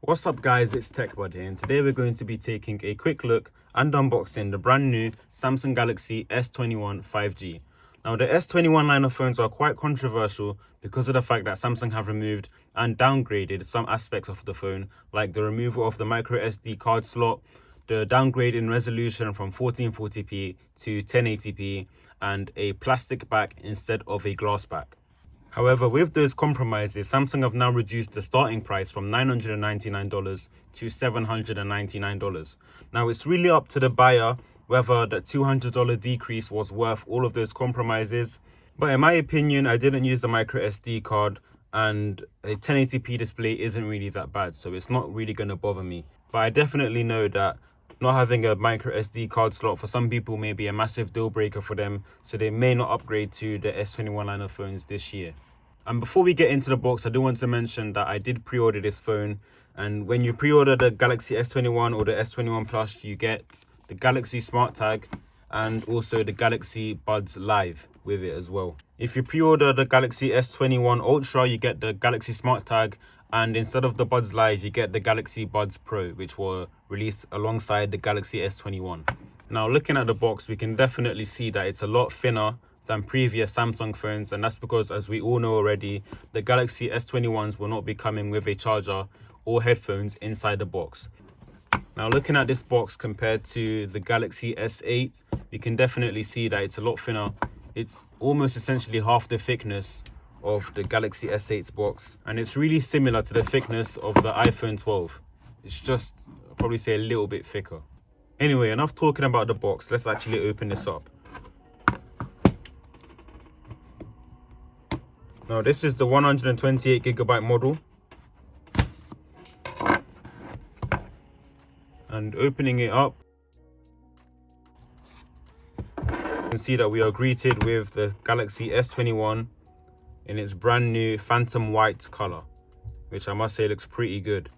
What's up guys, it's TechBud here, and today we're going to be taking a quick look and unboxing the brand new Samsung Galaxy S21 5G. Now the S21 line of phones are quite controversial because of the fact that Samsung have removed and downgraded some aspects of the phone, like the removal of the micro SD card slot, the downgrade in resolution from 1440p to 1080p, and a plastic back instead of a glass back. However, with those compromises, Samsung have now reduced the starting price from $999 to $799. Now, it's really up to the buyer whether the $200 decrease was worth all of those compromises. But in my opinion, I didn't use the micro SD card, and a 1080p display isn't really that bad, so it's not really going to bother me. But I definitely know that not having a micro SD card slot for some people may be a massive deal breaker for them, so they may not upgrade to the S21 line of phones this year. And before we get into the box, I do want to mention that I did pre-order this phone, and when you pre-order the Galaxy S21 or the S21 Plus, you get the Galaxy Smart Tag and also the Galaxy Buds Live with it as well. If you pre-order the Galaxy S21 Ultra, you get the Galaxy Smart Tag, and instead of the Buds Live, you get the Galaxy Buds Pro, which were released alongside the Galaxy S21. Now, looking at the box, we can definitely see that it's a lot thinner than previous Samsung phones, and that's because, as we all know already, the Galaxy S21s will not be coming with a charger or headphones inside the box. Now, looking at this box compared to the Galaxy S8, we can definitely see that it's a lot thinner. It's almost essentially half the thickness of the Galaxy S8's box, and it's really similar to the thickness of the iPhone 12. It's just, I'll probably say, a little bit thicker. Anyway, enough talking about the box. Let's actually open this up. Now, this is the 128GB model, and opening it up, you can see that we are greeted with the Galaxy S21 in its brand new phantom white color, which I must say looks pretty good.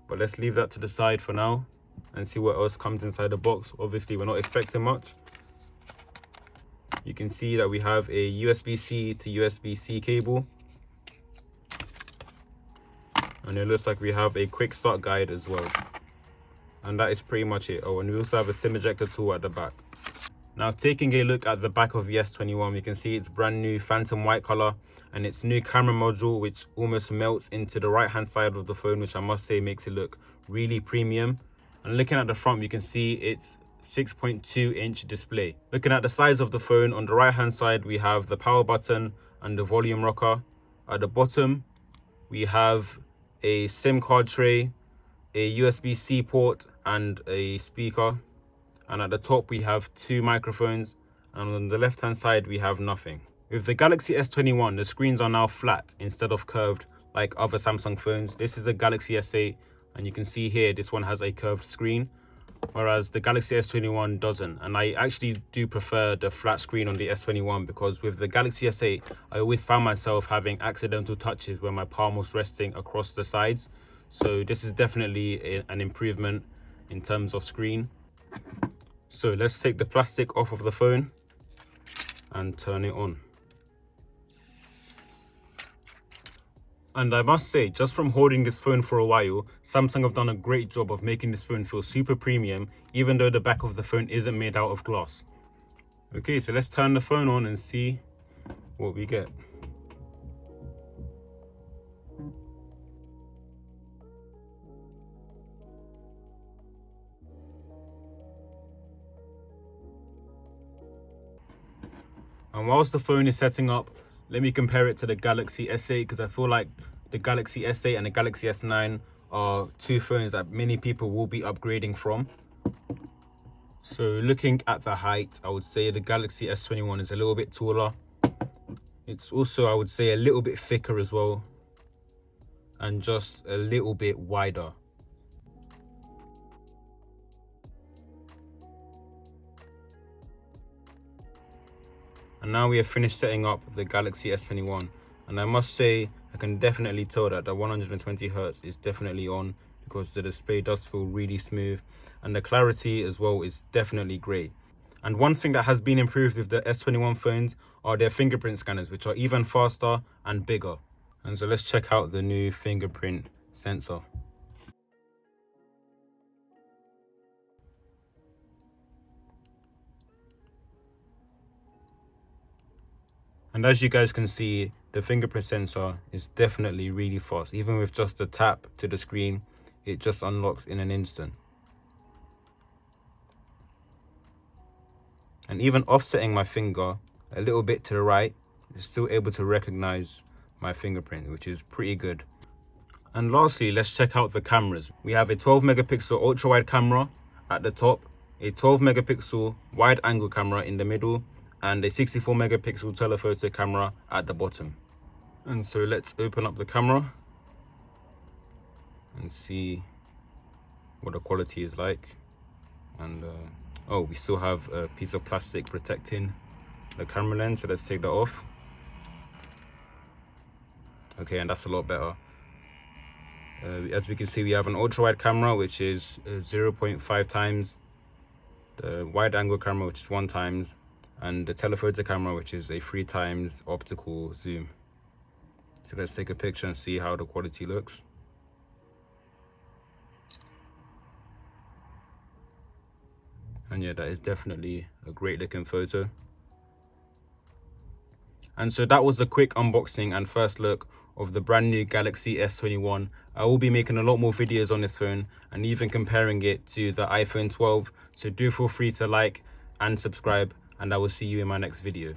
But let's leave that to the side for now and see what else comes inside the box. Obviously, we're not expecting much. You can see that we have a USB-C to USB-C cable, and it looks like we have a quick start guide as well, and that is pretty much it. Oh, and we also have a SIM ejector tool at the back. Now, taking a look at the back of the S21, we can see its brand new phantom white color and its new camera module, which almost melts into the right hand side of the phone, which I must say makes it look really premium. And looking at the front, we can see its 6.2-inch display. Looking at the size of the phone, on the right hand side we have the power button and the volume rocker. At the bottom we have a SIM card tray, a USB-C port and a speaker, and at the top we have two microphones, and on the left hand side we have nothing. With the Galaxy S21, the screens are now flat instead of curved like other Samsung phones. This is a Galaxy S8, and you can see here this one has a curved screen, whereas the Galaxy S21 doesn't. And I actually do prefer the flat screen on the S21, because with the Galaxy S8 I always found myself having accidental touches where my palm was resting across the sides. So this is definitely an improvement in terms of screen. So let's take the plastic off of the phone and turn it on. And I must say, just from holding this phone for a while, Samsung have done a great job of making this phone feel super premium, even though the back of the phone isn't made out of glass. Okay, so let's turn the phone on and see what we get. And whilst the phone is setting up, let me compare it to the Galaxy S8, because I feel like the Galaxy S8 and the Galaxy S9 are two phones that many people will be upgrading from. So looking at the height, I would say the Galaxy S21 is a little bit taller. It's also, I would say, a little bit thicker as well, and just a little bit wider. And now we have finished setting up the Galaxy S21, and I must say I can definitely tell that the 120Hz is definitely on, because the display does feel really smooth, and the clarity as well is definitely great. And one thing that has been improved with the S21 phones are their fingerprint scanners, which are even faster and bigger. And so let's check out the new fingerprint sensor. And as you guys can see, the fingerprint sensor is definitely really fast. Even with just a tap to the screen, it just unlocks in an instant. And even offsetting my finger a little bit to the right, it's still able to recognize my fingerprint, which is pretty good. And lastly, let's check out the cameras. We have a 12 megapixel ultra wide camera at the top, a 12 megapixel wide angle camera in the middle, and a 64 megapixel telephoto camera at the bottom. And so let's open up the camera and see what the quality is like. And oh, we still have a piece of plastic protecting the camera lens, so let's take that off. Okay, and that's a lot better. As we can see, we have an ultra wide camera, which is 0.5 times, the wide angle camera, which is 1 times, and the telephoto camera, which is a 3 times optical zoom. So let's take a picture and see how the quality looks. And yeah, that is definitely a great looking photo. And so that was a quick unboxing and first look of the brand new Galaxy S21. I will be making a lot more videos on this phone and even comparing it to the iPhone 12. So do feel free to like and subscribe, and I will see you in my next video.